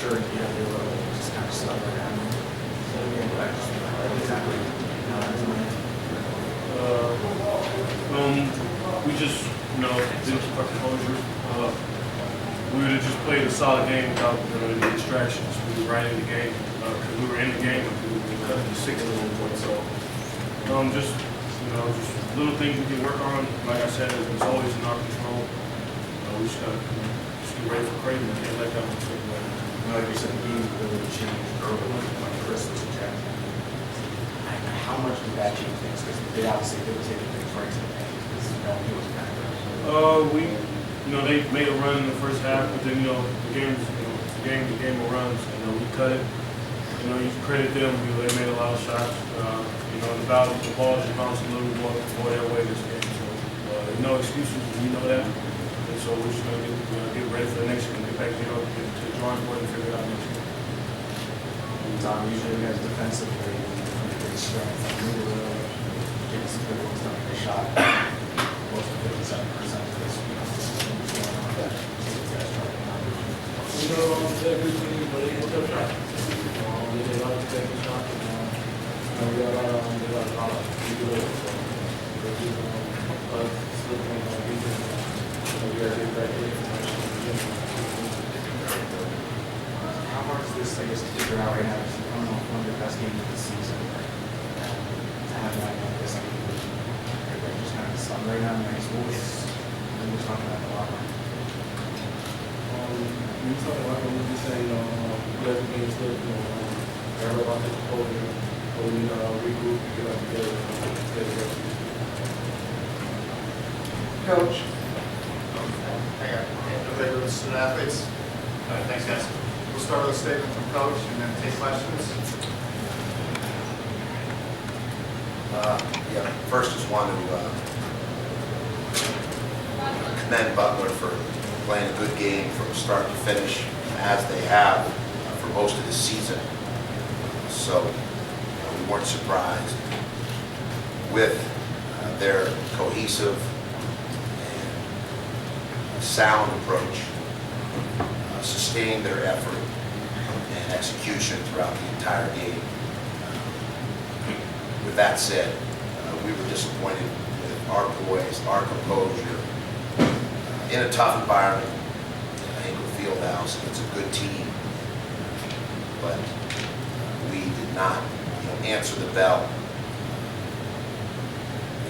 sure you know they were just kind of stuck around. So again, exactly. We just, you know, didn't keep our composure. We would have just played a solid game without any distractions. We were right in the game because we were in the game. We were cutting the 6 at one point. So, just little things we can work on. Like I said, it's always in our control. We just gotta just be ready for crazy. We can't let that one slip away. Like you said, the game really changed early when Chris was ejected. How much did that change things? Because they obviously were taking big breaks in the game because he was kind of. They made a run in the first half, but then the game of runs. We cut it. You credit them. They made a lot of shots. The ball just bounced a little more their way this game. So no excuses. We know that, and so we're just gonna get ready for the next year and get back get to the drawing board and figure it out next year. Tom, usually you guys defensively, big strength. Getting some good ones done. They shot close to 57% of this. They're a good team, but they tough shot. They like to take a shot. We got a lot of people there, so they're just slipping on defense. We got to get back in. How hard is this, I guess, to figure out right now? Because I don't know if one of the best games of the season. To have that like this, I mean, everybody just kind of stunned right now. Nice voice. We're talking about a lot. We talking about when we just say, let the game slip, everybody take the podium, or we regroup, get up together, get it ready. Coach. Hey, the student athletes. All right, thanks, guys. We'll start with a statement from Coach and then take questions. First just want to commend Butler for playing a good game from start to finish, as they have for most of the season. So we weren't surprised with their cohesive and sound approach, sustained their effort and execution throughout the entire game. With that said, we were disappointed with our boys, our composure, in a tough environment. Field house. It's a good team, but we did not answer the bell.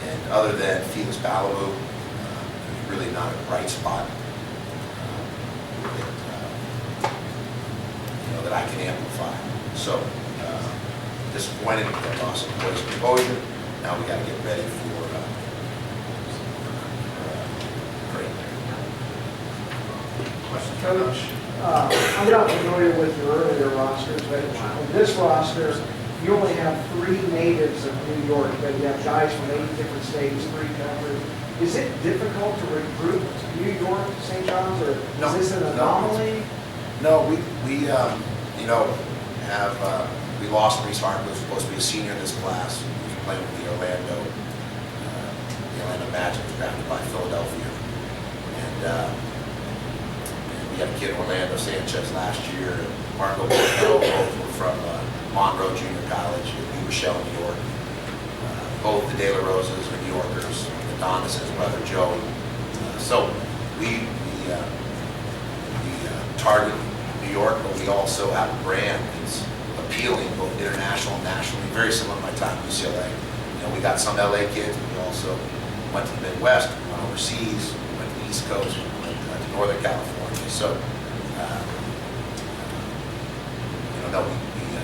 And other than Felix Balabu, there's really not a bright spot that I can amplify. So disappointed with the loss of boys' composure. Now we got to get ready for Coach, I'm not familiar with your earlier rosters, but on this roster, you only have 3 natives of New York, but you have guys from 8 different states, 3 countries. Is it difficult to recruit New York to St. John's, or is this an anomaly? No, we lost Reese Hart, who was supposed to be a senior in this class. He was playing with the Orlando Magic, was drafted by Philadelphia. And we had a kid, Orlando Sanchez, last year, and Marco Bordello, both were from Monroe Junior College in New Rochelle, New York. Both the De La Rosas are New Yorkers, the Donis, his brother Joey. So we target New York, but we also have a brand that's appealing both international and nationally, very similar to my time at UCLA. We got some LA kids, but we also went to the Midwest, we went overseas, we went to the East Coast, we went to Northern California. So,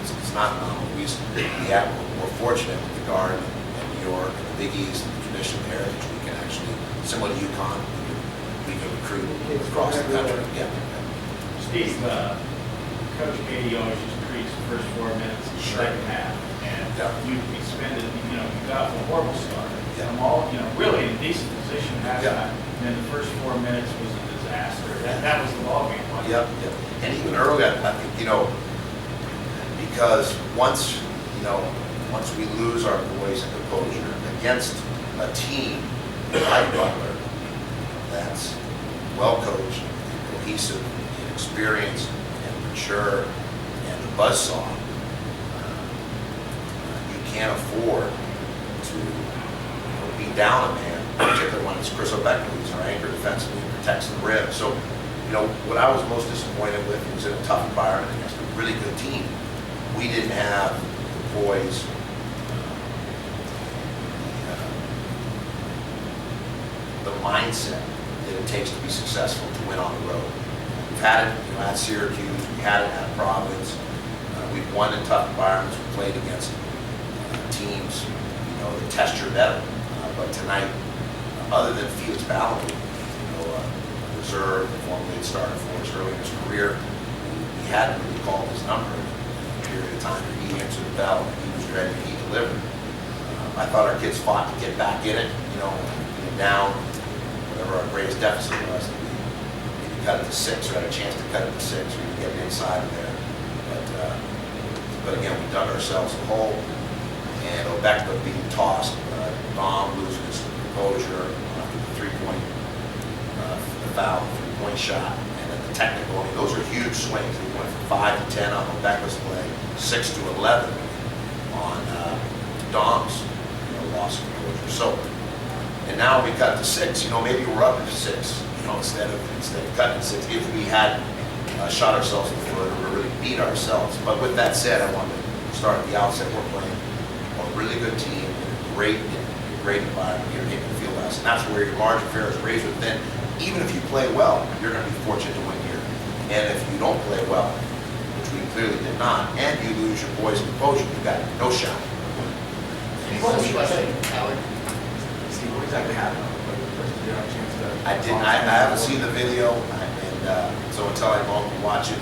it's not an anomaly. We're fortunate with the Guard and New York and the Big East and the traditional heritage. We can actually, similar to UConn, we can recruit across the country. Yeah. Steve, Coach Katie always used to preach the first 4 minutes of the second half, and you spend it. You got a horrible start. From all, really in a decent position halftime, and then the first 4 minutes was a disaster. That was the ball game. Yep. And even earlier, I think because once we lose our voice and composure against a team like Butler that's well coached, cohesive, and experienced, and mature, and the buzzsaw. You can't afford to be down a man, particularly when it's Chris O'Beck, who's our anchor defensively, protects the rim. So, what I was most disappointed with was in a tough environment against a really good team. We didn't have the poise, the mindset that it takes to be successful to win on the road. We've had it at Syracuse, we had it at Providence, we've won in tough environments, we played against teams, that test your mettle. But tonight, other than Felix Ballard, reserve, formerly had started for us early in his career, he hadn't really called his number in a period of time. He answered the bell, and he was ready, and he delivered. I thought our kids fought to get back in it, being down, whatever our greatest deficit was, that we maybe cut it to 6, or had a chance to cut it to 6, or even get it inside of there. But again, we dug ourselves a hole, and Obekba being tossed, Dom losing his composure after the three-point foul, three-point shot, and then the technical. Those are huge swings. We went from 5 to 10 on Obekba's play, 6 to 11 on Dom's loss of composure. So, and now we cut to 6. Maybe we're up to 6. Instead of cutting to 6, if we had shot ourselves in the foot or really beat ourselves. But with that said, I want to start at the outset. We're playing a really good team, great environment here, making the field house, and that's where your margin of error is razor thin. Even if you play well, you're going to be fortunate to win here. And if you don't play well, which we clearly did not, and you lose your poise and composure, you've got no shot. What exactly happened? Did you have a chance to? I haven't seen the video, and so until I go home and watch it,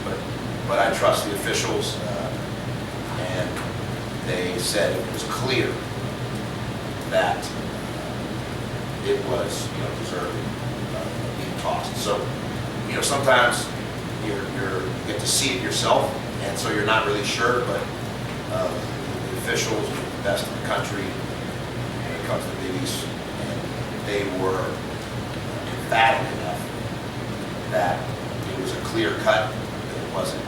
but I trust the officials, and they said it was clear that it was, deserving of being tossed. So, sometimes you get to see it yourself, and so you're not really sure, but the officials are the best in the country when it comes to Big East, and they were emphatic enough that it was a clear cut, that it wasn't,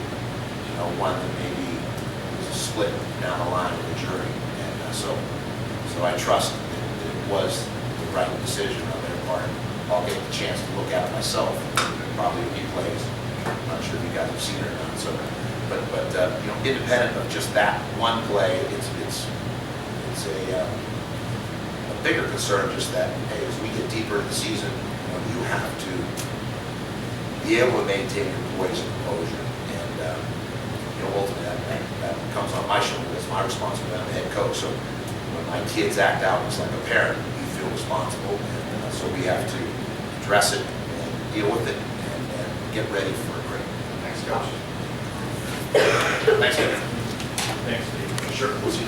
one that maybe was a split down the line with the jury. And so I trust that it was the right decision on their part. I'll get the chance to look at it myself, probably replays. I'm not sure if you guys have seen it or not. So, but independent of just that one play, it's a bigger concern just that, hey, as we get deeper in the season, you have to be able to maintain your poise and composure. And ultimately that comes on my shoulder. It's my responsibility. I'm the head coach. So when my kids act out, it's like a parent. You feel responsible, and so we have to address it and deal with it and get ready for a great. Thanks, Coach. Thanks, David. Thanks, Steve. Sure. We'll see you.